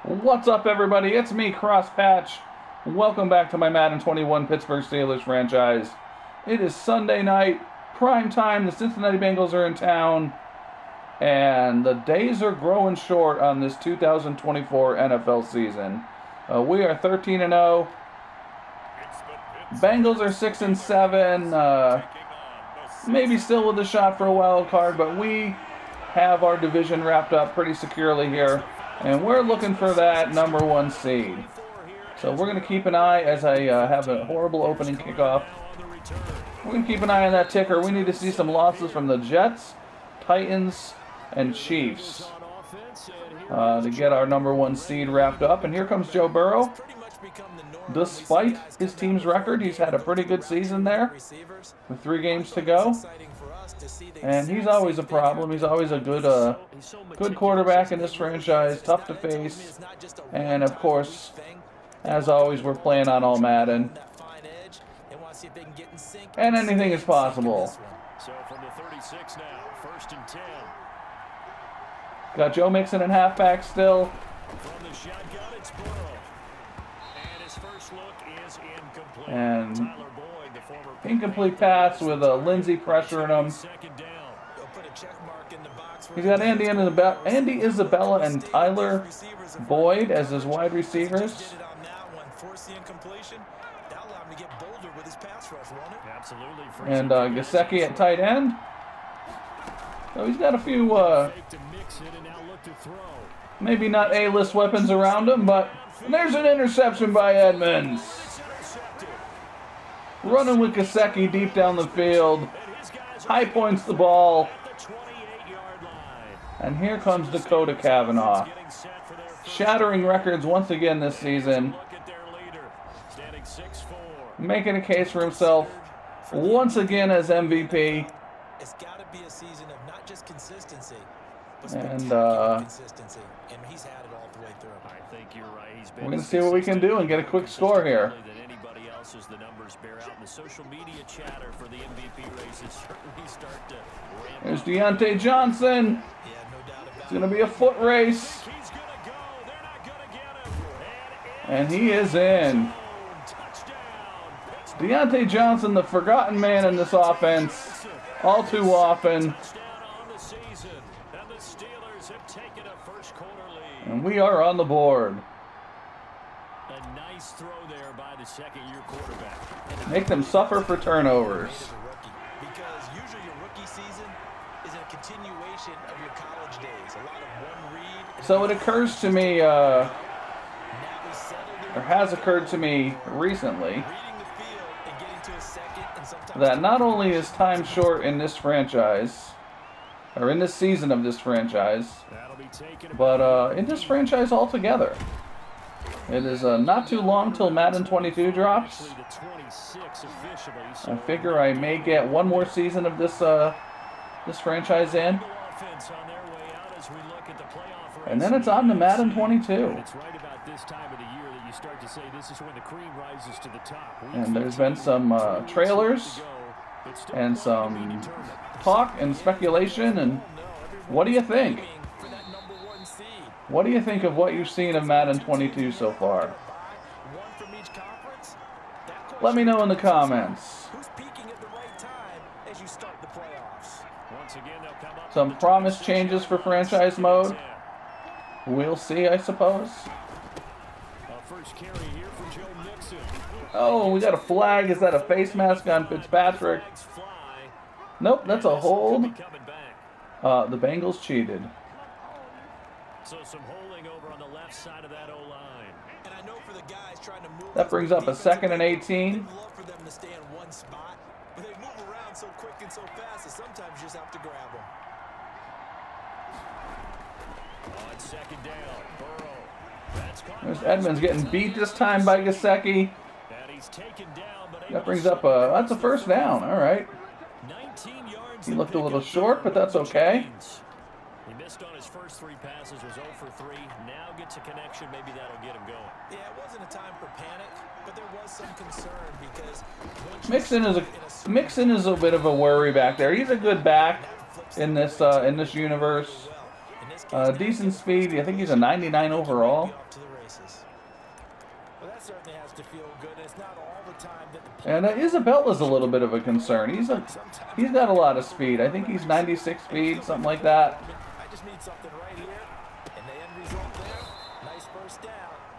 What's up, everybody? It's me, Crosspatch. Welcome back to my Madden 21 Pittsburgh Steelers franchise. It is Sunday night, prime time. The Cincinnati Bengals are in town, and the days are growing short on this 2024 NFL season. We are 13-0. Bengals are 6-7. Maybe still with a shot for a wild card, but we have our division wrapped up pretty securely here. And we're looking for that number one seed. So we're going to keep an eye as I have a horrible opening kickoff. We're going to keep an eye on that ticker. We need to see some losses from the Jets, Titans, and Chiefs to get our number one seed wrapped up. And here comes Joe Burrow. Despite his team's record, he's had a pretty good season there with 3 games to go. And he's always a problem. He's always a good quarterback in this franchise, tough to face. And of course, as always, we're playing on all Madden. And anything is possible. So from the 36 now, 1st and 10. Got Joe Mixon in halfback still. From the shotgun, it's Burrow. And his first look is incomplete. And Tyler Boyd, the former incomplete pass with Lindsey pressuring him. second down. He's got Andy Isabella and Tyler Boyd as his wide receivers. Absolutely. And Gesicki at tight end. So he's got a few, maybe not A-list weapons around him, but there's an interception by Edmonds. Running with Gesicki deep down the field. High points the ball. And here comes Dakota Cavanaugh. Shattering records once again this season. Making a case for himself once again as MVP. It's got to be a season of not just consistency, but and consistency. And he's had it all the way through. I think you're right. We're going to see what we can do and get a quick score here. Anybody else as the numbers bear out in the social media chatter for the MVP races certainly start to ramp. There's Deontay Johnson. It's going to be a foot race. He's going to go. They're not going to get him. And he is in. Deontay Johnson, the forgotten man in this offense, all too often. And we are on the board. A nice throw there by the second-year quarterback. Make them suffer for turnovers. Because usually your rookie season is a continuation of your college days. A lot of one read. So it occurs to me, or has occurred to me recently, that not only is time short in this franchise, or in this season of this franchise, but in this franchise altogether. It is not too long till Madden 22 drops. I figure I may get one more season of this franchise in. And then it's on to Madden 22. And there's been some trailers and some talk and speculation. And what do you think? What do you think of what you've seen of Madden 22 so far? Let me know in the comments. Some promised changes for franchise mode. We'll see, I suppose. Oh, we got a flag. Is that a face mask on Fitzpatrick? Nope, that's a hold. The Bengals cheated. So some holding over on the left side of that O-line. And I know for the guys trying to move, that brings up a 2nd and 18. I'd love for them to stay in one spot, but they move around so quick and so fast that sometimes you just have to grab them. On 2nd down, Burrow. That's There's Edmonds getting beat this time by Gesicki. That brings up that's a 1st down. All right. 19 yards. He looked a little short, but that's okay. He missed on his first 3 passes, was 0 for 3. Now gets a connection. Maybe that'll get him going. Yeah, it wasn't a time for panic, but there was some concern because Mixon is a bit of a worry back there. He's a good back in this universe. Decent speed. I think he's a 99 overall. Well, that certainly has to feel good. It's not all the time that the And Isabella's a little bit of a concern. He's got a lot of speed. I think he's 96 speed, something like that. I just need something right here, and the end result there, nice first down.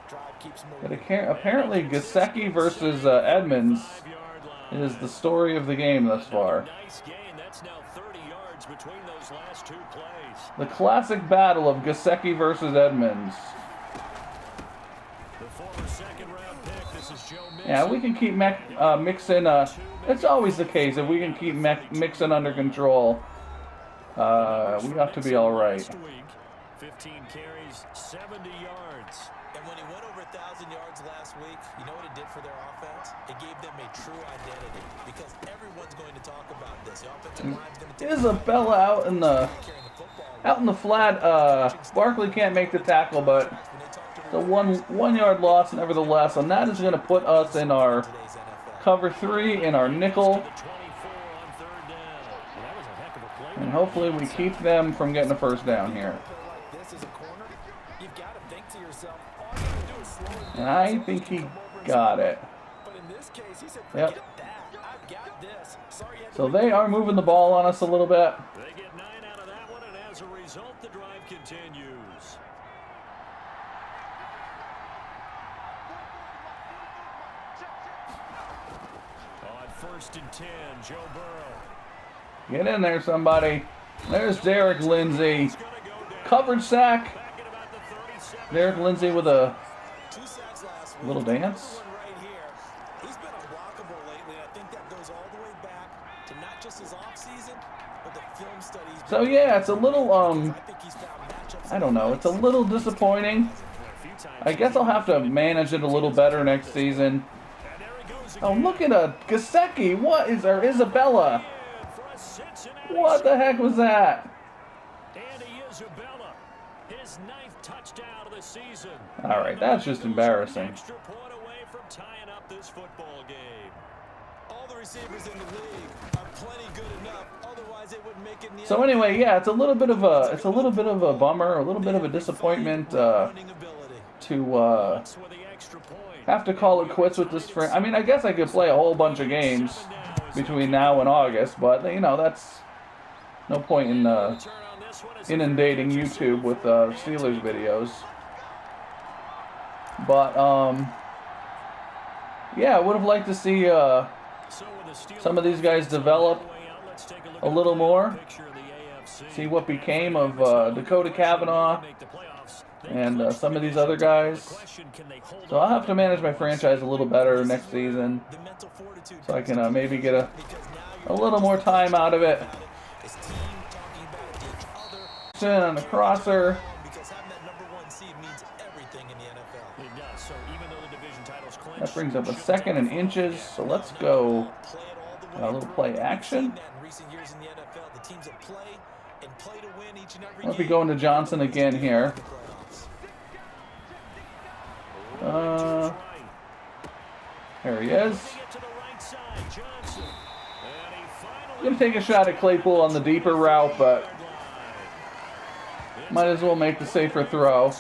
Drive keeps moving. But apparently, Gesicki versus Edmonds is the story of the game thus far. Nice gain. That's now 30 yards between those last two plays. The classic battle of Gesicki versus Edmonds. The former second-round pick. This is Joe Mixon. Yeah, we can keep mixing. It's always the case. If we can keep Mixon under control, we have to be all right. 15 carries, 70 yards. And when he went over 1,000 yards last week, you know what it did for their offense? It gave them a true identity because everyone's going to talk about this. The offensive line's going to take Isabella out in the flat. Barkley can't make the tackle, but the one yard loss nevertheless, and that is going to put us in our cover 3 in our nickel, and hopefully we keep them from getting a first down here. And I think he got it. Yep. So they are moving the ball on us a little bit. They get 9 out of that one, and as a result, the drive continues. On 1st and 10, Joe Burrow. Get in there, somebody. There's Derek Lindsey. Coverage sack. Derek Lindsey with a little dance. He's been unblockable lately. I think that goes all the way back to not just his offseason, but the film studies. So yeah, it's a little I don't know. It's a little disappointing. I guess I'll have to manage it a little better next season. Oh, look at Gesicki. What is there? Isabella. What the heck was that? Andy Isabella, his 9th touchdown of the season. All right, that's just embarrassing. Extra point away from tying up this football game. All the receivers in the league are plenty good enough. Otherwise, it wouldn't make it in the So anyway, yeah, it's a little bit of a bummer, a little bit of a disappointment to have to call it quits with this. I mean, I guess I could play a whole bunch of games between now and August, but you know that's no point in inundating YouTube with Steelers videos. But yeah, I would have liked to see some of these guys develop a little more. See what became of Dakota Cavanaugh and some of these other guys. So I'll have to manage my franchise a little better next season, so I can maybe get a little more time out of it. On the crosser. That brings up a 2nd and inches, so let's go a little play action. I'll be going to Johnson again here. There he is. I'm going to take a shot at Claypool on the deeper route, but might as well make the safer throw.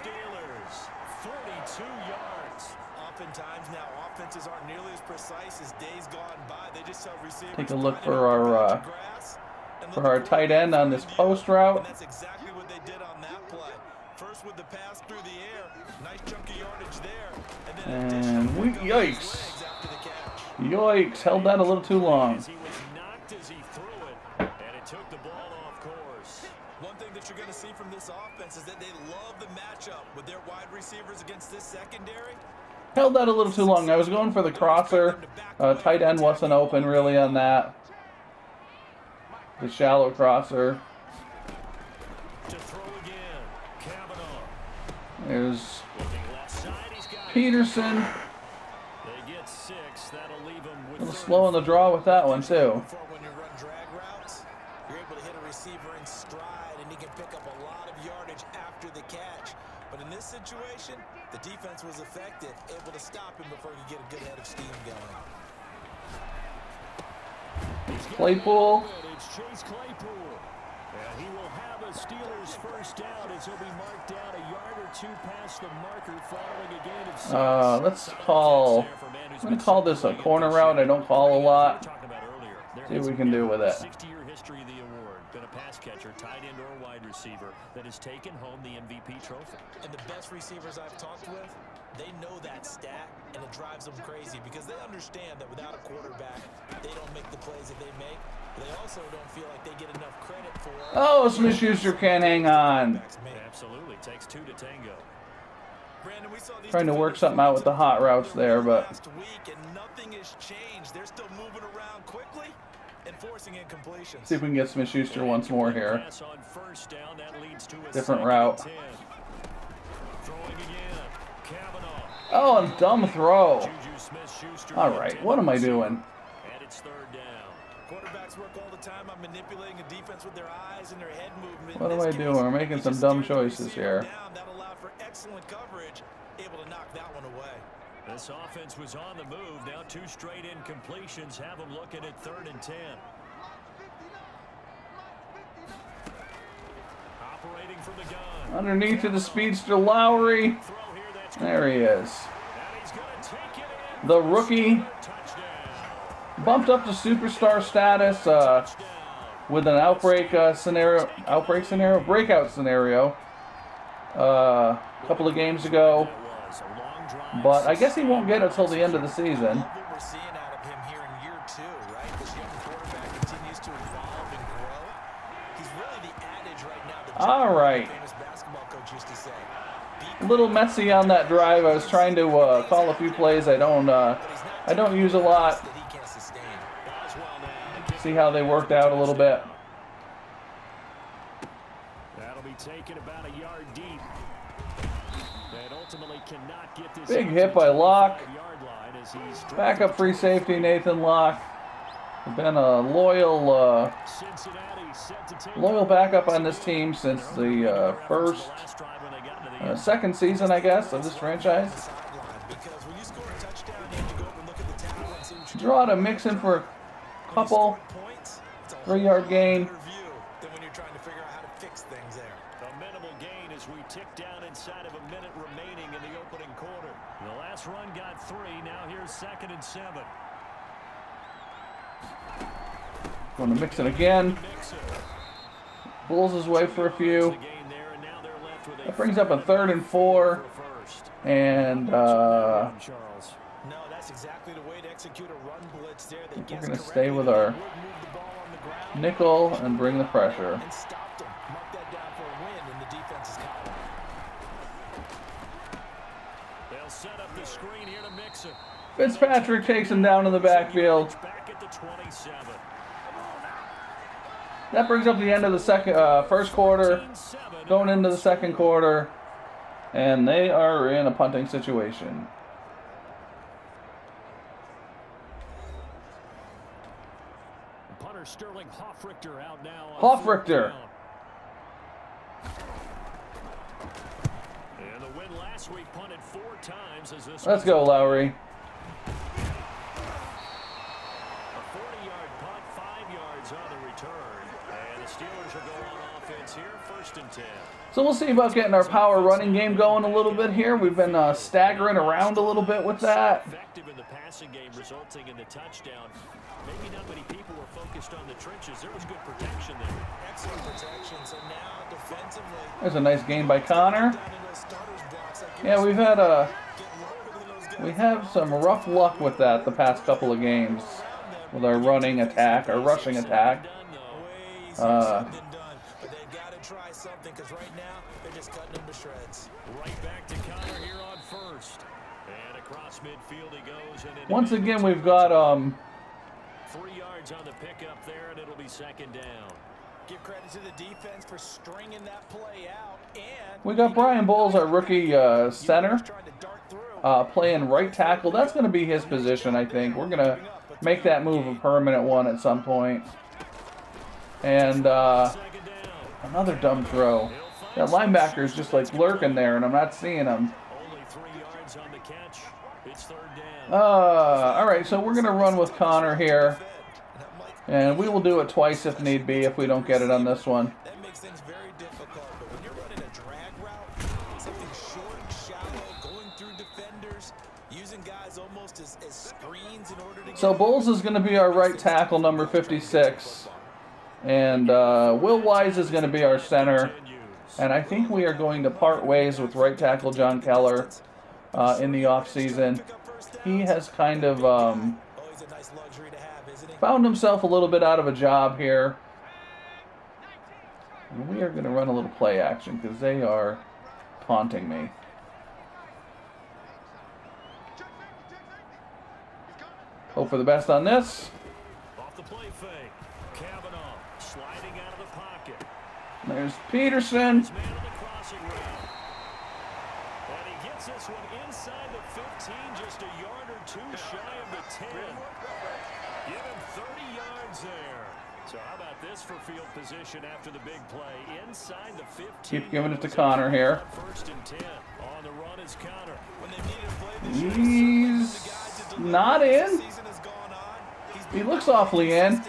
Take a look for our tight end on this post route. That's exactly what they did on that play. First with the pass through the air, nice chunky yardage there, and yikes! Yikes! Held that a little too long. He was knocked as he threw it, and it took the ball off course. One thing that you're going to see from this offense is that they love the matchup with their wide receivers against this secondary. Held that a little too long. I was going for the crosser. Tight end wasn't open really on that. The shallow crosser. To throw again, Cavanaugh. There's Looking left side, he's got it. Peterson. They get 6. That'll leave him A with little slow on the draw with that one too. When you run drag routes, you're able to hit a receiver in stride, and he can pick up a lot of yardage after the catch. But in this situation, the defense was effective, able to stop him before he could get a good head of steam going. Claypool. It's Chase Claypool. And he will have a Steelers first down as he'll be marked down a yard or two past the marker following a gain of 6. I'm going to call this a corner route. I don't call a lot. See what we can do with it. 60-year history of the award. Been a pass catcher, tight end, or wide receiver that has taken home the MVP trophy. And the best receivers I've talked with, they know that stat, and it drives them crazy because they understand that without a quarterback, they don't make the plays that they make. They also don't feel like they get enough credit for. Oh, Smith-Schuster can't hang on. Absolutely. Takes 2 to tango. Brandon, we saw these Trying to work something out with the hot routes there, but last week and nothing has changed. They're still moving around quickly and forcing incompletions. see if we can get Smith-Schuster once more here. Pass on first down, that leads to a Different 2nd route. and 10. Throwing again. Kavanaugh. Oh, and dumb throw. Juju Smith-Schuster. All right, what am I doing? And it's 3rd down. Quarterbacks work all the time on manipulating a defense with their eyes and their head movement. What In do I this do? case, We're making he some just dumb steered the choices receiver here. down. That allowed for excellent coverage, able to knock that one away. This offense was on the move. Now 2 straight incompletions have them looking at 3rd and 10. Operating from the gun. Underneath to the speedster Lowry. Throw here, that's There he is. And he's going to take it in. The rookie Touchdown. bumped up to superstar status with an breakout scenario a couple of games ago. That was a long drive. But I guess he won't get it till the end of the season. Love what we're seeing out of him here in year 2, right? This young quarterback continues to evolve and grow. He's really the adage right now. The All right. famous basketball coach used to say. A little messy on that drive. I was trying to call a few plays I don't use a lot. That he can't sustain. Boswell now. See how they worked out a little bit. That'll be taken about a yard deep. And ultimately cannot get this Big out hit to by the Locke. 5-yard line as he's Backup free safety Nathan Locke. Been a loyal Cincinnati set to take loyal backup on this team since the second season, I guess, of this franchise. Sideline, because when you score a touchdown, you have to go up and look at the towel and see what you Draw to mix in for a couple. points. It's a 3-yard gain. better view than when you're trying to figure out how to fix things there. a minimal gain as we tick down inside of a minute remaining in the opening quarter. The last run got 3. Now here's 2nd and 7. Going to mix it again. Bulls his way for a few. That brings up a 3rd and 4. And Charles. No, that's exactly the way to execute a run blitz there. They we're guessed going to correctly. stay with They our would move the ball on the ground nickel and bring the pressure. and stopped them. Mark that down for a win in the defense's column. They'll set up the screen here to mix it. Fitzpatrick takes him down in the backfield. Back at the 27. That brings up the end of the first quarter. Going into the second quarter. And they are in a punting situation. Punter Sterling Hoffrichter out now. Hoffrichter. And the win last week punted 4 times as this Let's go, Lowry. A 40-yard punt, 5 yards on the return. And the Steelers will go on offense here, 1st and 10. So we'll see about getting our power running game going a little bit here. We've been staggering around a little bit with that. Effective in the passing game, resulting in the touchdown. Maybe not many people were focused on the trenches. There was good protection there. Excellent protection. So now defensively, There's a nice gain by Connor. down in those starters blocks. Like Yeah, we've had get lower than those guys. we have some rough luck with that the past couple of games with our running attack, our rushing attack. Done, though. Way easier said than done. But they've got to try something because right now they're just cutting them to shreds. Right back to Connor here on 1st. And across midfield he goes. And Once again, we've got 3 yards on the pickup there, and it'll be 2nd down. Give credit to the defense for stringing that play out. And we got Brian Bowles, our rookie center, tried to dart through. playing right tackle. That's going to be his position, I think. We're going to make that move a permanent one at some point. And 2nd down. another dumb throw. That linebacker's just like lurking there, and I'm not seeing him. Only 3 yards on the catch. It's 3rd down. All right, so we're going to run with Connor here. And that might And we will do it twice if need be if we don't get it on this one. That makes things very difficult, but when you're running a drag route, something short and shallow, going through defenders, using guys almost as screens in order to get... So Bowles is going to be our right tackle, number 56. And Will Wise is going to be our center. And I think we are going to part ways with right tackle John Keller in the offseason. He has kind of found himself a little bit out of a job here. And we are going to run a little play action because they are taunting me. Hope for the best on this. Off the play fake. Kavanaugh sliding out of the pocket. There's Peterson. Man on the crossing route. And he gets this one inside the 15, just a yard or two shy of the 10. Give him 30 yards there. So how about this for field position after the big play? Inside the 15. Keep giving it to Connor here. First and 10. On the run is Connor. He's not in. He looks awfully in.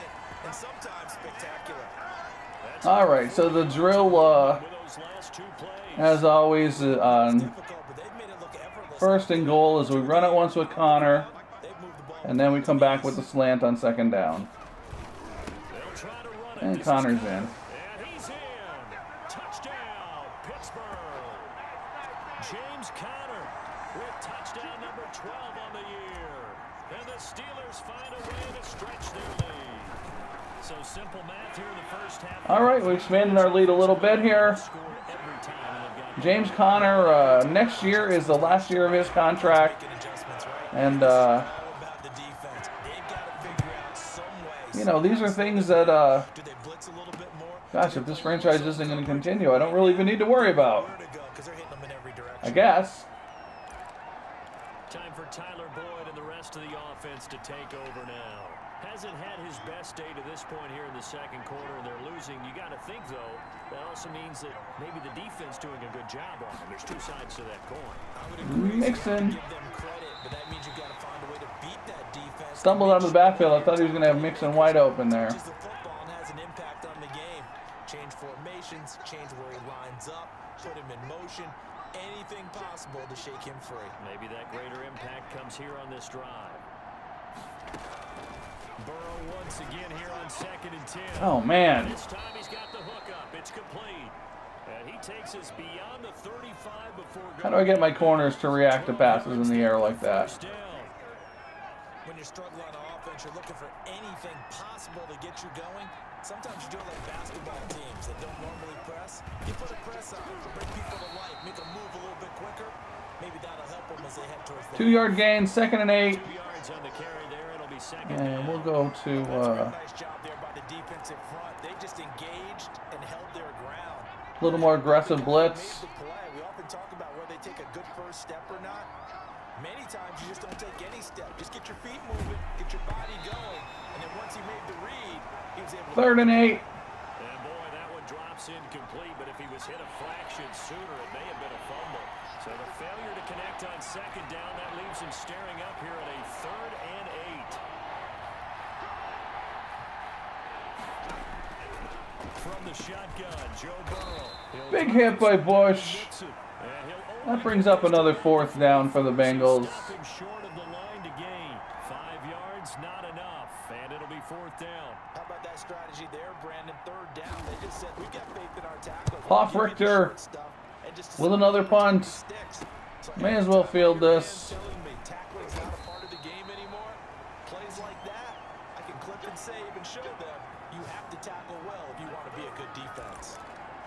All right, so the drill, as always, on first and goal is we run it once with Connor, and then we come back with the slant on second down. And Connor's in. And he's in. Touchdown, Pittsburgh. James Conner with touchdown number 12 on the year. And the Steelers find a way to stretch their lead. So simple math here in the first half. All right, we expanded our lead a little bit here. James Conner, next year is the last year of his contract. And, you know, these are things that, gosh, if this franchise isn't going to continue, I don't really even need to worry about. I guess. Time for Tyler Boyd and the rest of the offense to take over now. Hasn't had his best day to this point here in the second quarter, and they're losing. You got to think, though, that also means that maybe the defense doing a good job on them. There's two sides to that coin. Mixon stumbled out of the backfield. I thought he was going to have Mixon wide open there. Change formations, change where he lines up, put him in motion. Anything possible to shake him free. Maybe that greater impact comes here on this drive. Burrow once again here on second and 10. Oh, man. This time he's got the hook up. It's complete. And he takes us beyond the 35 before going. How do I get my corners to react to passes in the air like that? When you're struggling on offense, you're looking for anything possible to get you going. Sometimes you do it like basketball teams that don't normally press. You put a press on, bring people to life, make them move a little bit quicker. Maybe that'll help them as they head towards the 2-yard gain, 2nd and 8. 2 yards on the carry there. It'll be second And down. we'll go to nice job there by the defensive front. They just engaged and held their ground. a little more aggressive blitz. We often talk about where they take a good first step or not. Many times you just don't take any step. Just get your feet moving, get your body going, and then once he made the read, he was able to... 3rd and 8. And boy, that one drops incomplete, but if he was hit a fraction sooner, it may have been a fumble. So the failure to connect on second down, that leaves him staring up here at a 3rd and 8. From the shotgun, Joe Burrow. Big hit by Bush. That brings up another 4th down for the Bengals. Stop him short of the line to gain. 5 yards, not enough, and it'll be 4th down. How about that strategy there, Brandon? 3rd down. They just said, we got faith in our tackles. Hoff Richter with another punt. May as well field this. Tackling's not a part of the game anymore. Plays like that, I can clip and save and show them you have to tackle well if you want to be a good defense.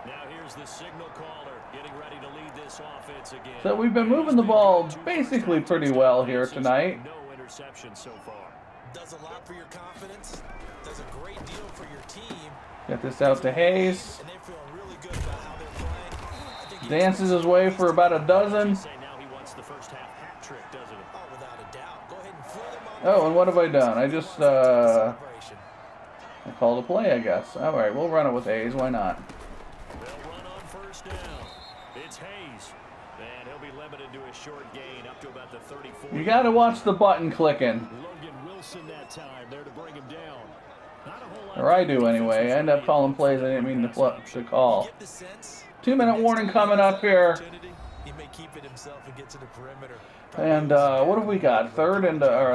Now here's the signal caller getting ready to lead this offense again. So we've been moving the ball basically pretty well here tonight. No interception so far. Does a lot for your confidence. Does a great deal for your team. Get this out to Hayes. And they're feeling really good about how they're playing. Dances his way for about a dozen. Say now he wants the first half hat trick, doesn't he? Oh, without a doubt. Go ahead and fill them up. Oh, and what have I done? I just I called a play, I guess. All right, we'll run it with Hayes. Why not? They'll run on first down. It's Hayes. And he'll be limited to a short gain up to about the 34. You got to watch the button clicking. Logan Wilson that time there to bring him down. Or I do anyway. I end up calling plays I didn't mean to call. 2-minute warning coming up here. He may keep it himself and get to the perimeter. And what have we got?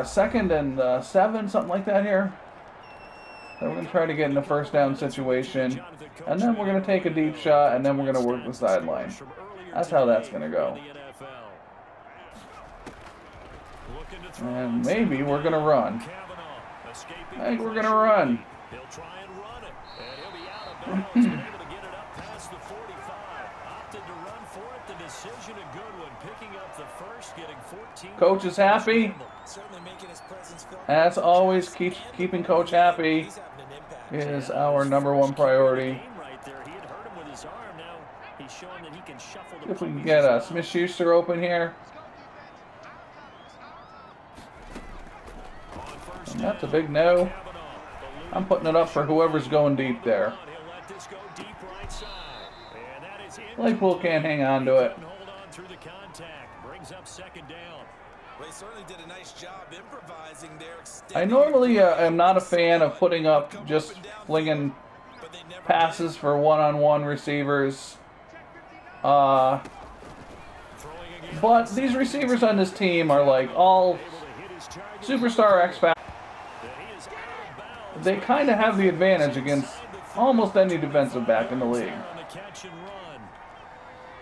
Second and 7, something like that here. So we're going to try to get in a first down situation. And then we're going to take a deep shot, and then we're going to work the sideline. That's how that's going to go. And maybe we're going to run. I think we're going to run. He'll try and run it. And he'll be out of bounds. Able to get it up past the 45. Opted to run for it. The decision a good one. Picking up the first, getting 14. Coach is happy. As always, keeping Coach happy is our #1 priority. If we can get Smith-Schuster open here. And that's a big no. I'm putting it up for whoever's going deep there. Claypool can't hang on to it. I normally am not a fan of putting up just flinging passes for one-on-one receivers. But these receivers on this team are like all superstar X-Factor. They kind of have the advantage against almost any defensive back in the league.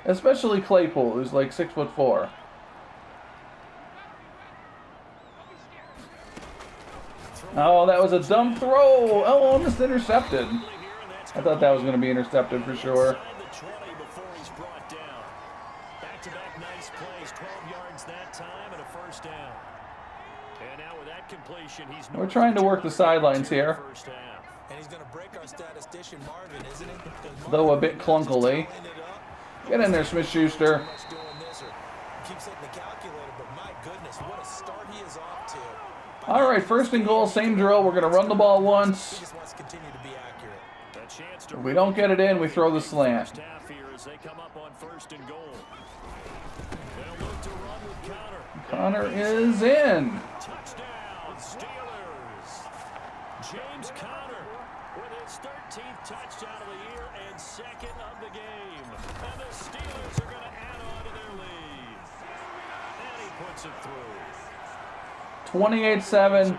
Especially Claypool, who's like 6'4". Oh, that was a dumb throw. Oh, almost intercepted. I thought that was going to be intercepted for sure. Back-to-back nice plays, 12 yards that time and a first down. And now with that completion, we're trying to work the sidelines here. And he's going to break our statistician Marvin, isn't he? Though a bit clunkily. Get in there, Smith-Schuster. All right, first and goal, same drill. We're going to run the ball once. If we don't get it in, we throw the slant. Connor is in. Touchdown, Steelers. James Conner with his 13th touchdown of the year and second of the game. And the Steelers are going to add on to their lead. And he puts it through. 28-7.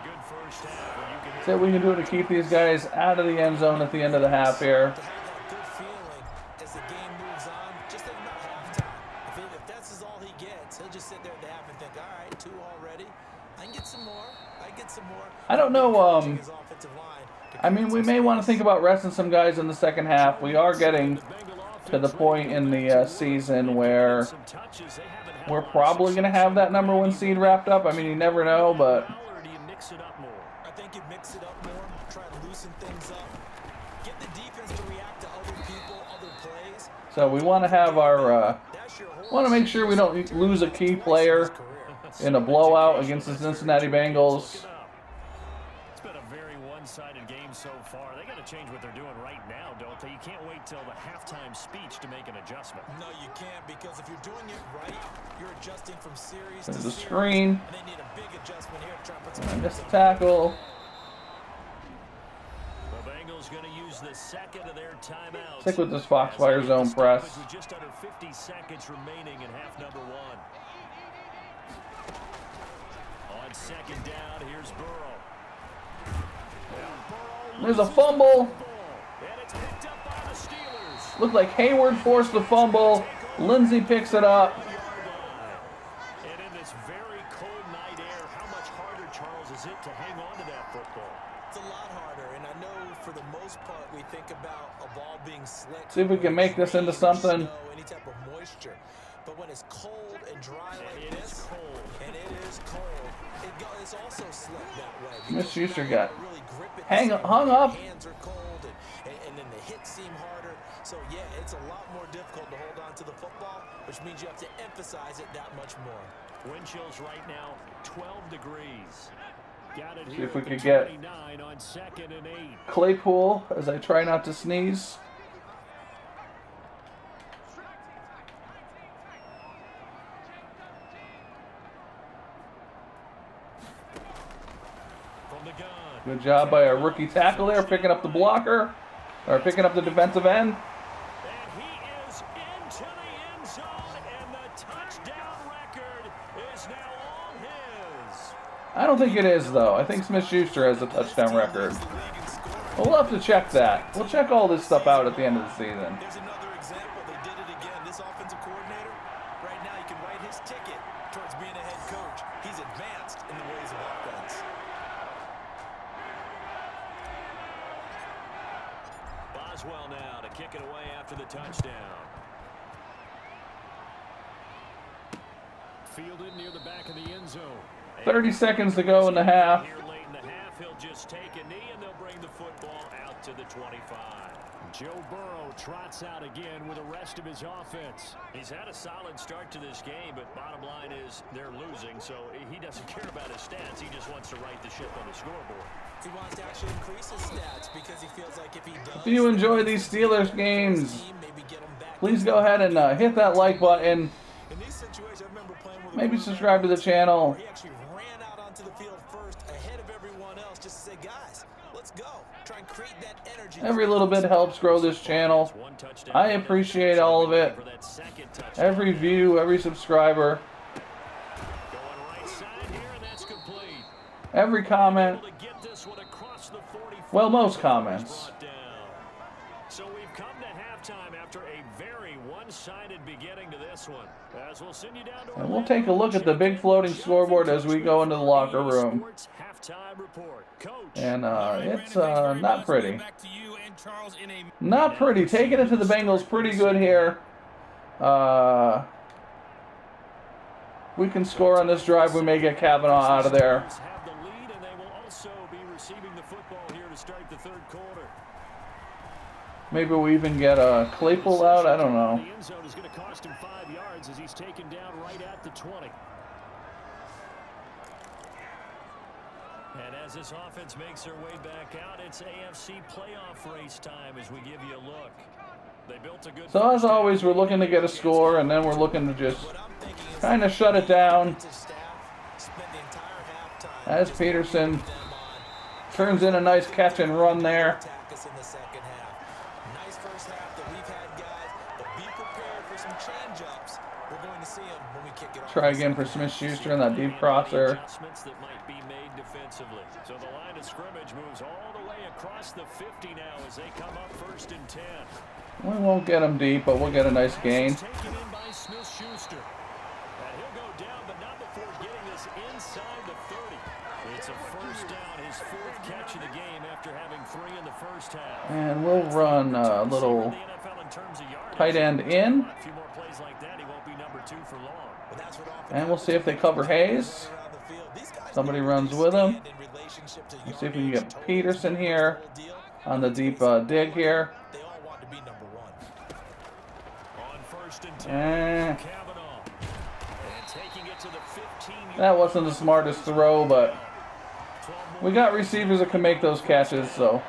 See what we can do to keep these guys out of the end zone at the end of the half here. I don't know, I mean, we may want to think about resting some guys in the second half. We are getting to the point in the season where we're probably going to have that #1 seed wrapped up. I mean, you never know, but... I think you mix it up more, try to loosen things up, get the defense to react to other people, other plays. So we want to have our... want to make sure we don't lose a key player in a blowout against the Cincinnati Bengals. It's been a very one-sided game so far. They got to change what they're doing right now, don't they? You can't wait till the halftime speech to make an adjustment. No, you can't, because if you're doing it right, you're adjusting from series There's to a series, screen. and they need a big adjustment here to try and put I some... missed the tackle. The Bengals going to use the second of their timeouts. Stick with this Foxfire zone press. With just under 50 seconds remaining in half number 1. On second down, here's Burrow. There's a fumble. And it's picked up by the Steelers. Looked like Hayward forced the fumble. Lindsey picks it up. And in this very cold night air, how much harder, Charles, is it to hang on to that football? It's a lot harder, and I know for the most part we think about a ball being slick. See if we can make this into something. Any type of moisture. But when it's cold and dry like this, and it is cold, it's also slick that way. Smith-Schuster got really grip it, hung up. Hands are cold, and then the hits seem harder. So yeah, it's a lot more difficult to hold on to the football, which means you have to emphasize it that much more. Wind chills right now, 12 degrees. Got it. See if we could get on second and 8. Claypool as I try not to sneeze. From the gun. Good job by our rookie tackle there, picking up the blocker, or picking up the defensive end. And he is into the end zone, and the touchdown record is now all his. I don't think it is, though. I think Smith-Schuster has the touchdown record. We'll have to check that. We'll check all this stuff out at the end of the season. There's another example. They did it again. This offensive coordinator, right now, you can write his ticket towards being a head coach. He's advanced in the ways of offense. Boswell now to kick it away after the touchdown. Fielded near the back of the end zone. 30 seconds to go in the half. Here late in the half, he'll just take a knee and they'll bring the football out to the 25. Joe Burrow trots out again with the rest of his offense. He's had a solid start to this game, but bottom line is they're losing, so he doesn't care about his stats. He just wants to right the ship on the scoreboard. He wants to actually increase his stats because he feels like if he does... If you enjoy these Steelers games, please go ahead and hit that like button. In these situations, I remember playing with Maybe subscribe to the channel. He actually ran out onto the field first ahead of everyone else just to say, guys, let's go. Try and create that energy. Every little bit helps grow this channel. I appreciate all of it. Every view, every subscriber, every comment. Well, most comments. So we've come to halftime after a very one-sided beginning to this one. As we'll send you down to And we'll take a look at the big floating scoreboard as we go into the locker room. And it's not pretty. Not pretty. Taking it to the Bengals pretty good here. We can score on this drive. We may get Kavanaugh out of there. Have the lead, and they will also be receiving the football here to start the third quarter. Maybe we even get Claypool out. I don't know. The end zone is going to cost him 5 yards as he's taken down right at the 20. And as this offense makes their way back out, it's AFC playoff race time as we give you a look. They built a good. So as always, we're looking to get a score, and then we're looking to just kind of shut it down. As Peterson turns in a nice catch and run there. Try again for Smith-Schuster in that deep crosser. Adjustments that might be made defensively. So the line of scrimmage moves all the way across the 50 now as they come up 1st and 10. We won't get him deep, but we'll get a nice gain. Taken in by Smith-Schuster. And he'll go down, but not before getting this inside the 30. It's a first down, his 4th catch of the game after having 3 in the first half. And we'll run a little tight end in. A few more plays like that, he won't be number 2 for long. And we'll see if they cover Hayes. Somebody runs with him. We'll see if we can get Peterson here on the deep dig here. That wasn't the smartest throw, but we got receivers that can make those catches, so.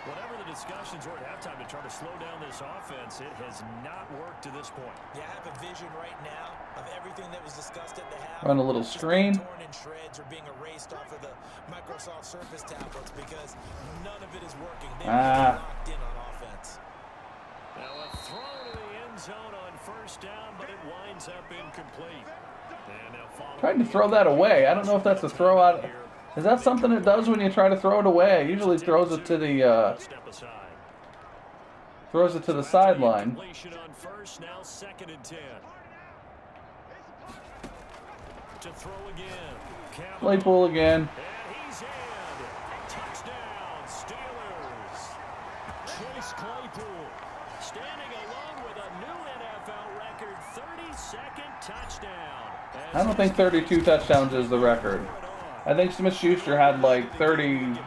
Whatever the discussions were at halftime to try to slow down this offense, it has not worked to this point. Yeah, I have a vision right now of everything that was discussed at the half. Run a little screen. Torn in shreds or being erased off of the Microsoft Surface tablets because none of it is working. They're locked in on offense. Now a throw to the end zone on 1st down, but it winds up incomplete. Tried to throw that away. I don't know if that's a throw out. Is that something it does when you try to throw it away? It usually throws it to the sideline. On 1st, now 2nd and 10. To throw again. Claypool again. And he's in. Touchdown, Steelers. Chase Claypool standing alone with a new NFL record, 32nd touchdown. I don't think 32 touchdowns is the record. I think Smith-Schuster had like 30.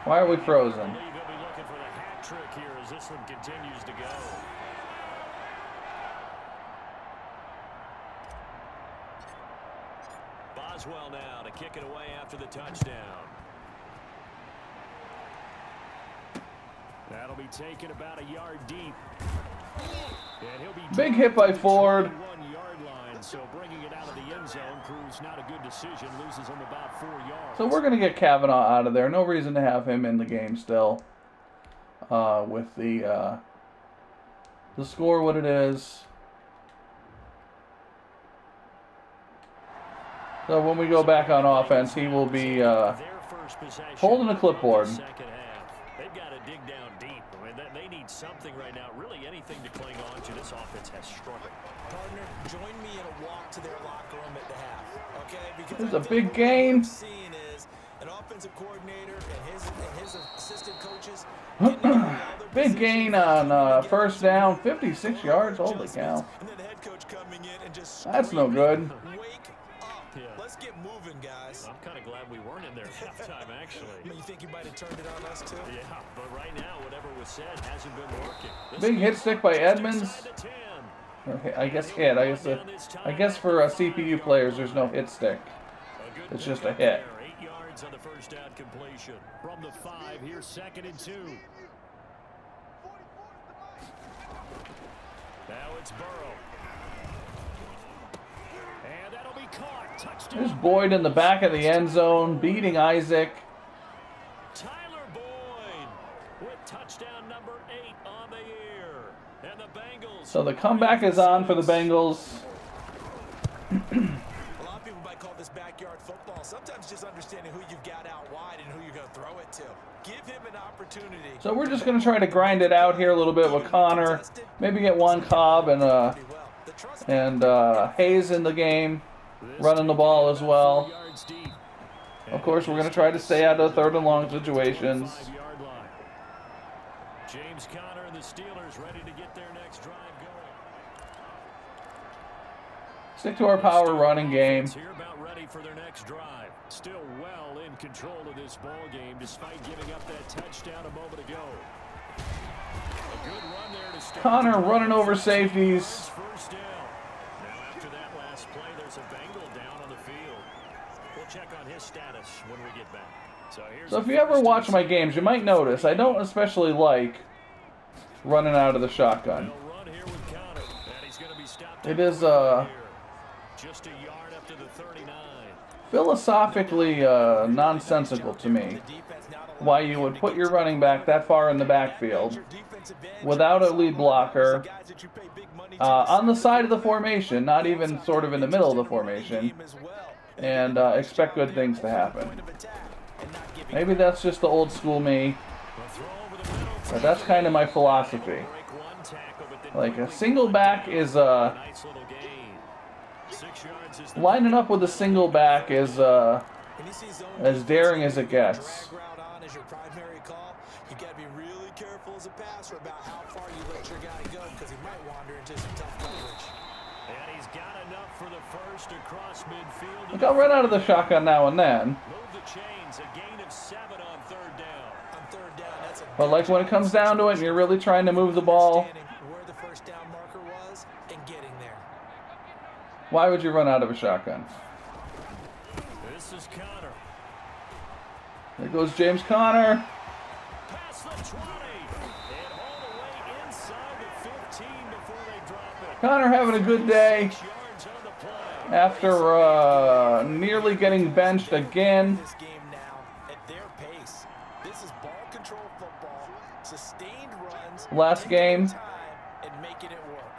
Why are we frozen? I believe he'll be looking for the hat trick here as this one continues to go. Boswell now to kick it away after the touchdown. That'll be taken about a yard deep. And he'll be big hit by Ford. So bringing it out of the end zone proves not a good decision, loses him about 4 yards. So we're going to get Kavanaugh out of there. No reason to have him in the game still. With the score what it is. So when we go back on offense, he will be holding a clipboard. They've got to dig down deep. I mean, they need something right now. Really anything to cling on to. This offense has struggled. Partner, join me in a walk to their locker room at the half. Okay? Because This is a big game. what I'm seeing is an offensive coordinator and his assistant coaches getting together all their Big gain on first down, 56 yards. Holy cow. and then the head coach coming in and just That's no good. wake up. Yeah. Let's get moving, guys. I'm kind of glad we weren't in there at halftime, actually. You think you might have turned it on us, too? Yeah, but right now, whatever was said hasn't been working. Big hit stick by Edmonds. Inside the 10. Okay, I guess hit. I guess for CPU players, there's no hit stick. A good It's just a pickup hit. there. 8 yards on the first down completion. From the 5, here's 2nd and 2. Now it's Burrow. And that'll be caught. Touchdown. There's Boyd in the back of the end zone, beating Isaac. Tyler Boyd with touchdown number 8 on the year. And the Bengals. So the comeback is on for the Bengals. A lot of people might call this backyard football. Sometimes just understanding who you've got out wide and who you're going to throw it to. Give him an opportunity. So we're just going to try to grind it out here a little bit with Connor. Maybe get one Cobb and Hayes in the game, running the ball as well. 4 yards deep. Of course, we're going to try to stay out of third and long situations. 5-yard line. James Conner and the Steelers ready to get their next drive going. Stick to our power running game. Here about ready for their next drive. Still well in control of this ball game despite giving up that touchdown a moment ago. A good run there to start. Connor running over safeties. First down. Now after that last play, there's a Bengal down on the field. We'll check on his status when we get back. So if you ever watch my games, you might notice I don't especially like running out of the shotgun. They'll run here with Conner, and he's going to be stopped. It is Just a yard up to the 39. philosophically nonsensical to me why you would put your running back that far in the backfield without a lead blocker on the side of the formation, not even sort of in the middle of the formation, and expect good things to happen. Maybe that's just the old school me, but that's kind of my philosophy. Like a single back is lining up with a single back is as daring as it gets. You got to be really careful as a passer about how far you let your guy go because he might wander into some tough coverage. And he's got enough for the first across midfield. Look, I'll run out of the shotgun now and then. Move the chains, a gain of 7 on 3rd down. On 3rd down, that's a But like when it comes down to it and you're really trying to move the ball, where the first down marker was and getting there. why would you run out of a shotgun? This is Conner. There goes James Conner. Past the 20. And all the way inside the 15 before they drop it. Conner having a good day 6 yards on the play. after nearly getting benched again. This game now at their pace. This is ball control football, sustained runs, Last taking game. time and making it work.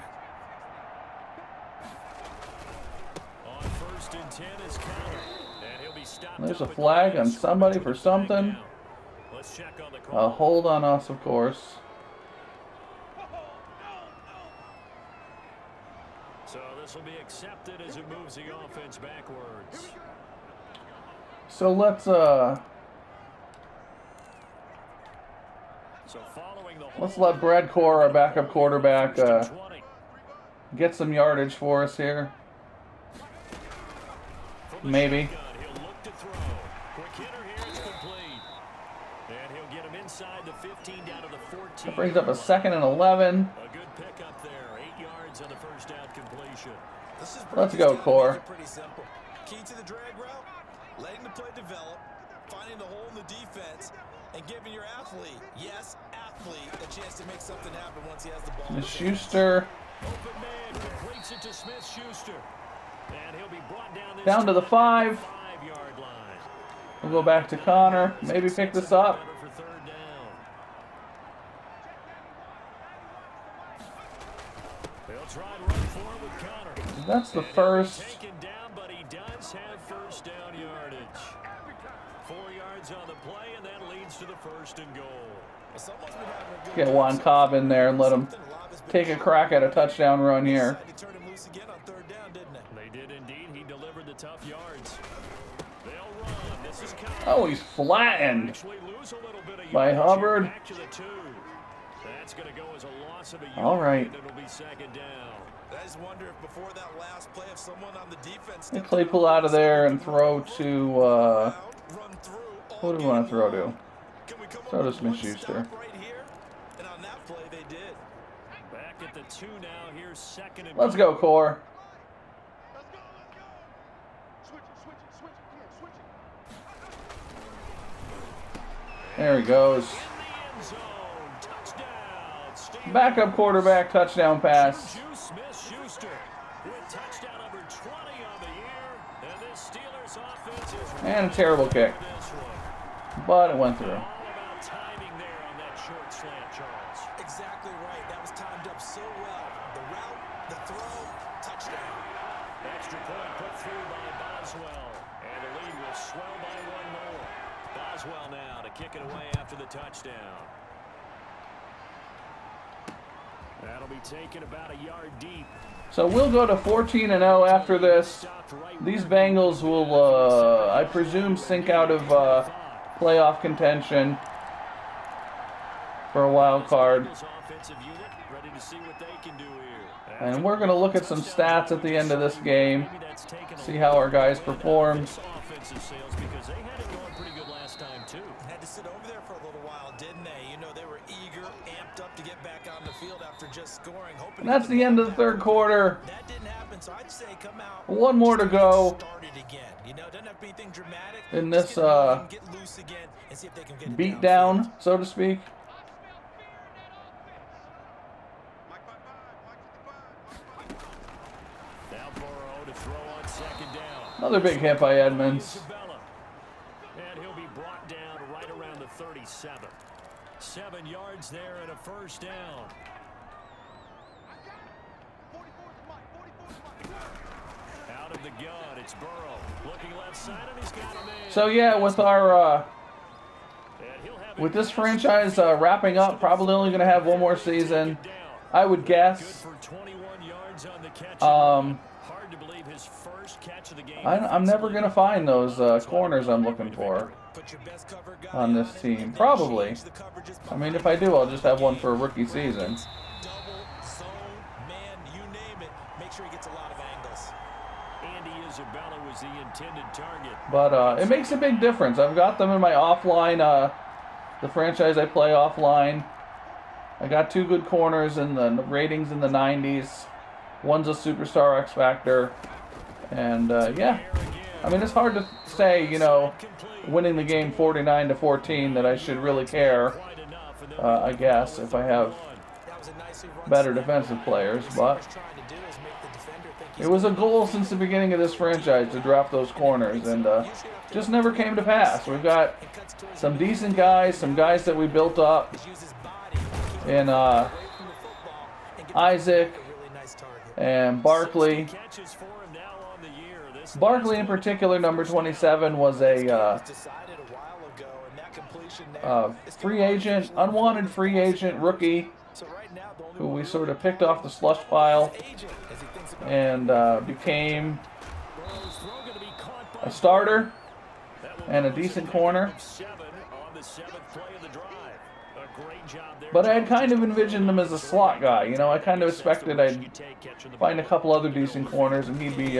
On 1st and 10 is Conner. And he'll be stopped. There's up a at flag the on line. somebody for something. Let's check on the A call. hold on us, of course. So this will be accepted as it moves the offense backwards. So let's So following the let's let Brad Core, our backup quarterback, 20. get some yardage for us here. From the Maybe. shotgun, he'll look to throw. Quick hitter here, it's complete. And he'll get him inside the 15 down to the 14. That brings up a 2nd and 11. A good pickup there. 8 yards on the first down completion. This is Let's go, Core. Pretty simple. Key to the drag route, letting the play develop, finding the hole in the defense, and giving your athlete, yes, athlete, a chance to make something happen once he has the ball. Schuster. Open man completes it to Smith-Schuster. And he'll be brought down this Down to the time 5. at the 5-yard line. We'll go back to Connor. Maybe pick this up. Better for third down. They'll try to run for it with Connor. That's the And he'll be first. taken down, but he does have first down yardage. 4 yards on the play, and that leads to the first and goal. Someone's been having a good Get game. Juan Cobb in there and let him take a crack at a touchdown run here. Decided to turn him loose again on third down, didn't it? They did indeed. He delivered the tough yards. They'll run. This is Connor. Oh, he's flattened Actually lose a little bit of by yardage. Hubbard. Back to the 2. That's going to go as a loss of a yard. All right. And it'll be second down. I just wonder if before that last play, if someone on the defense They Claypool out of there and throw to, run through all who do we want to throw to? Can we come Throw up to with one Smith-Schuster. stop right here? And on that play, they did. Back at the 2 now. Here's second and Let's go, Core. There he goes. in the end zone. Touchdown. Steelers. Backup quarterback touchdown pass. Juju Smith-Schuster with touchdown number 20 on the year. And this Steelers offense is And a terrible kick. this one. But it went through. All about timing there on that short slant, Charles. Exactly right. That was timed up so well. The route, the throw, touchdown. Extra point put through by Boswell. And the lead will swell by 1 more. Boswell now to kick it away after the touchdown. That'll be taken about a yard deep. So we'll go to 14-0 after this. These Bengals will, I presume, sink out of playoff contention for a wild card. Offensive unit ready to see what they can do here. And we're going to look at some stats at the end of this game. See how our guys performed. Offensive sales because they had it going pretty good last time too. Had to sit over there for a little while, didn't they? You know, they were eager, amped up to get back on the field after just scoring. Hoping And that's the end of the third quarter. That didn't happen, so I'd say come out. One more to go Start it again. You know, doesn't have to be anything dramatic. in Just this get moving, get loose again, and see if they can get it beat downfield. down, so to speak. Now Burrow to throw on second down. Another big hit by Edmonds. Isabella. And he'll be brought down right around the 37. 7 yards there and a first down. Out of the gun, it's Burrow. Looking left side, and he's got a man. So yeah, with our And he'll have with this franchise wrapping up, probably only going to have one more season, I would good guess. for 21 yards on the catch. Hard to believe his first catch of the game. I'm never going to find those corners I'm looking for Put your best cover guy on this it, team. and then Probably. change the coverages I mean, if I do, I'll just have one for a rookie season. double, zone, man, you name it. Make sure he gets a lot of angles. Andy Isabella was the intended target. But it makes a big difference. I've got them in my offline, the franchise I play offline. I got 2 good corners in the ratings in the 90s. One's a superstar X Factor. And yeah, I mean, it's hard to say, you know, winning the game 49-14 that I should really care, I guess, if I have That was a nicely run better snap. defensive players. What But he's trying to do is make the defender think he's it was a goal since the beginning of this franchise to draft those corners, and just never came to pass. We've got cuts towards some decent guys, some guys that we built up use his body to keep in away from the football and get Isaac a really nice target. and Barkley. Catches for him now on the year. This Barkley in particular, number 27, was a Decided a while ago, and that completion there is free agent, unwanted free agent rookie so right now the only who we sort of picked off the slush pile agent as he thinks about and became Burrow's throw going to be caught by a starter That will and a put us decent at corner. of 7 on the 7th play of the drive. A great job there. But I had kind of envisioned him as a slot guy. You know, I kind of expected I'd find a couple other decent corners and he'd be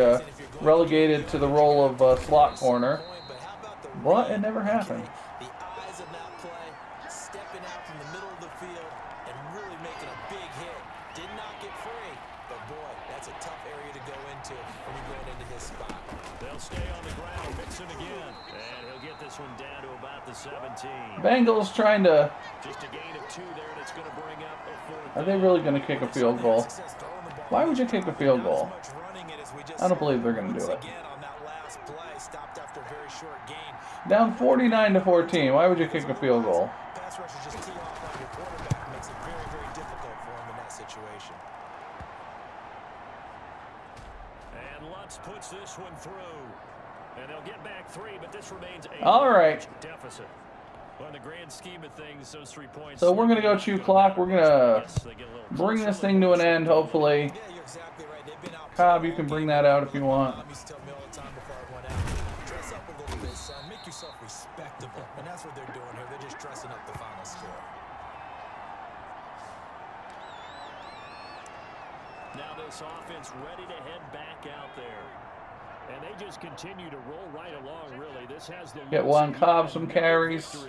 relegated to the role of slot corner. but how about the But it never happened. the eyes of that play, stepping out from the middle of the field and really making a big hit. Did not get free, but boy, that's a tough area to go into when you're going into his spot. They'll stay on the ground. Mixon again. And he'll get this one down to about the 17. Bengals trying to, Just a gain of 2 there, and it's going to bring up a 4th. are they really going to kick a field goal? Success throwing the ball. Why would you kick a field Not as goal? much running it as I don't believe they're going to do it. Down 49-14. Why would you kick a field goal? Pass rushers just tee off on your quarterback. Makes it very, very difficult for him in that situation. And Lutz puts this one through. And they'll get back 3, but this remains a large deficit. Well, in the grand scheme of things, those 3 points. So we're going to go chew clock. We're going to bring this thing to an end, hopefully. Yeah, you're exactly right. They've been out. Cobb, you can bring that out if you want. He used to tell me all the time before I went out. Dress up a little bit, son. Make yourself respectable. And that's what they're doing here. They're just dressing up the final score. Now this offense ready to head back out there. And they just continue to roll right along, really. This has the Get one Cobb some carries. As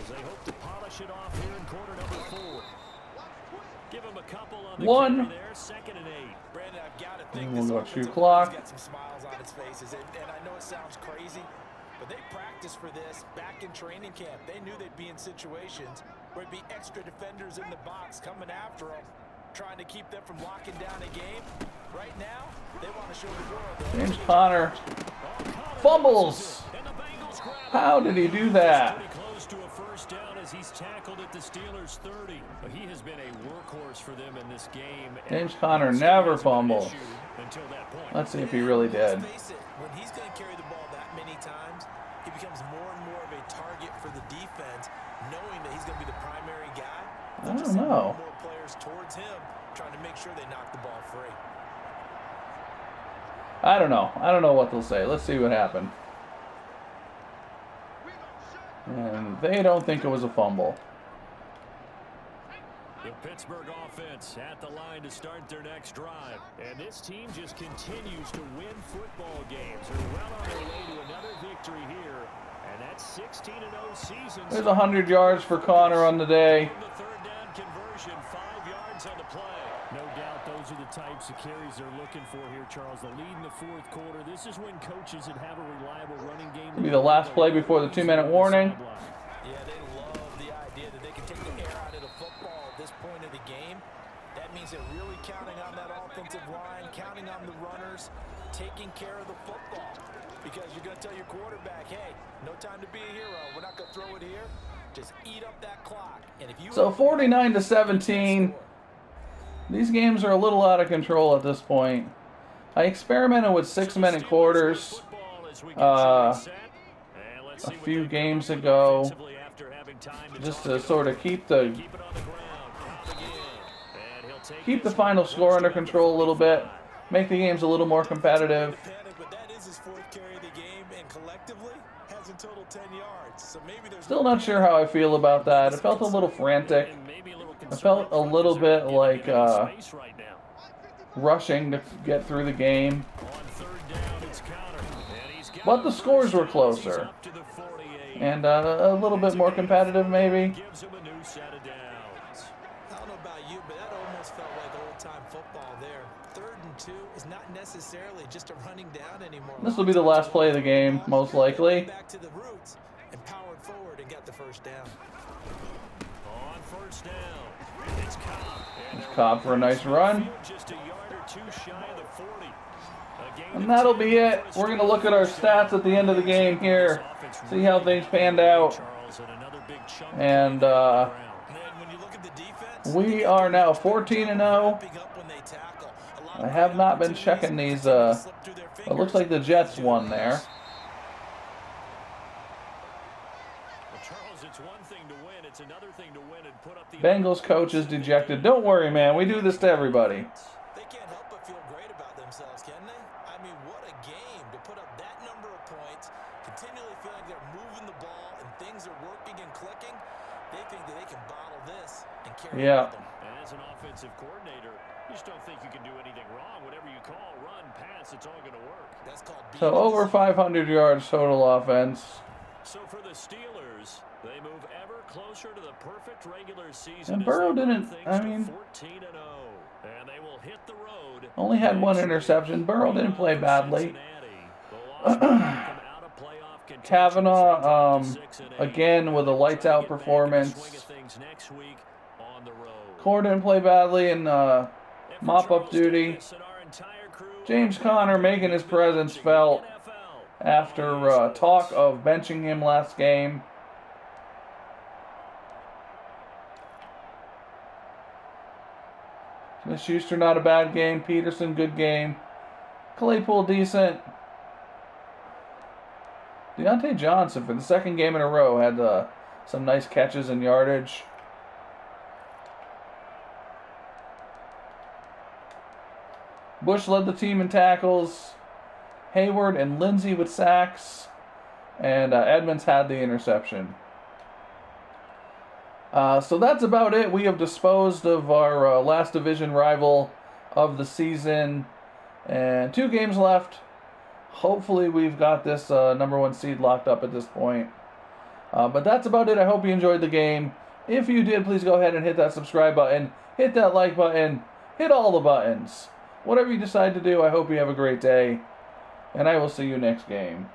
they hope to polish it off here in quarter number 4. Give him a couple on the one there, 2nd and 8. Brandon, I've got to think we'll this go offensive shoot clock. line's got some smiles on its faces, and I know it sounds crazy, but they practiced for this back in training camp. They knew they'd be in situations where it'd be extra defenders in the box coming after them, trying to keep them from locking down a game. Right now, they want to show the world. James Conner fumbles. How did he do that? Close to a first down as he's tackled at the Steelers 30. He has been a workhorse for them in this game. James Conner never fumbled. Let's see if he really did. Face it, when he's going to carry the ball that many times, he becomes more and more of a target for the defense, knowing that he's going to be the primary guy. I don't know. More players towards him, trying to make sure they knock the ball free. I don't know. I don't know what they'll say. Let's see what happened. And they don't think it was a fumble. The Pittsburgh offense at the line to start their next drive. And this team just continues to win football games. They're well on their way to another victory here. And that's 16-0 season. There's 100 yards for Conner on the day. The third down conversion, 5 yards on the play. No doubt those are the types of carries they're looking for here, Charles. The lead in the 4th quarter. This is when coaches that have a reliable running game. It'll be the last play before the 2-minute warning. Yeah, they love the idea that they can take the air out of the football at this point of the game. That means they're really counting on that offensive line, counting on the runners, taking care of the football. Because you're going to tell your quarterback, hey, no time to be a hero. We're not going to throw it here. Just eat up that clock. And if you So 49-17. These games are a little out of control at this point. I experimented with 6-minute quarters a few games ago, just to sort of keep the final score under control a little bit, make the games a little more competitive. Still not sure how I feel about that. It felt a little frantic. I felt a little bit like rushing to get through the game. But the scores were closer. And a little bit more competitive, maybe. I don't know about you, but that almost felt like old-time football there. 3rd and 2 is not necessarily just a running down anymore. This will be the last play of the game, most likely. Back to the roots and powered forward and got the first down. On first down, it's Cobb. Cobb for a nice run. Just a yard or 2 shy of the 40. And that'll be it. We're going to look at our stats at the end of the game here. See how things panned out. And we are now 14-0. I have not been checking these. It looks like the Jets won there. Bengals coach is dejected. Don't worry, man. We do this to everybody. They can't help but feel great about themselves, can they? I mean, what a game to put up that number of points, continually feel like they're moving the ball and things are working and clicking. They think that they can bottle this and carry it with them. And as an offensive coordinator, you just don't think you can do anything wrong. Whatever you call, run, pass, it's all going to work. That's called So over 500 yards total offense. So for the Steelers, they move ever closer to the perfect regular season. And Burrow didn't, I mean, 14-0. And they will hit the road. Only had one interception. Burrow didn't play badly. Kavanaugh, again, with a lights-out performance. Core didn't play badly in mop-up duty. James Conner making his presence felt after talk of benching him last game. Smith-Schuster, not a bad game. Peterson, good game. Claypool, decent. Deontay Johnson, for the second game in a row, had some nice catches and yardage. Bush led the team in tackles. Hayward and Lindsey with sacks. And Edmonds had the interception. So that's about it. We have disposed of our last division rival of the season. And 2 games left. Hopefully we've got this number 1 seed locked up at this point. But that's about it. I hope you enjoyed the game. If you did, please go ahead and hit that subscribe button. Hit that like button. Hit all the buttons. Whatever you decide to do, I hope you have a great day. And I will see you next game.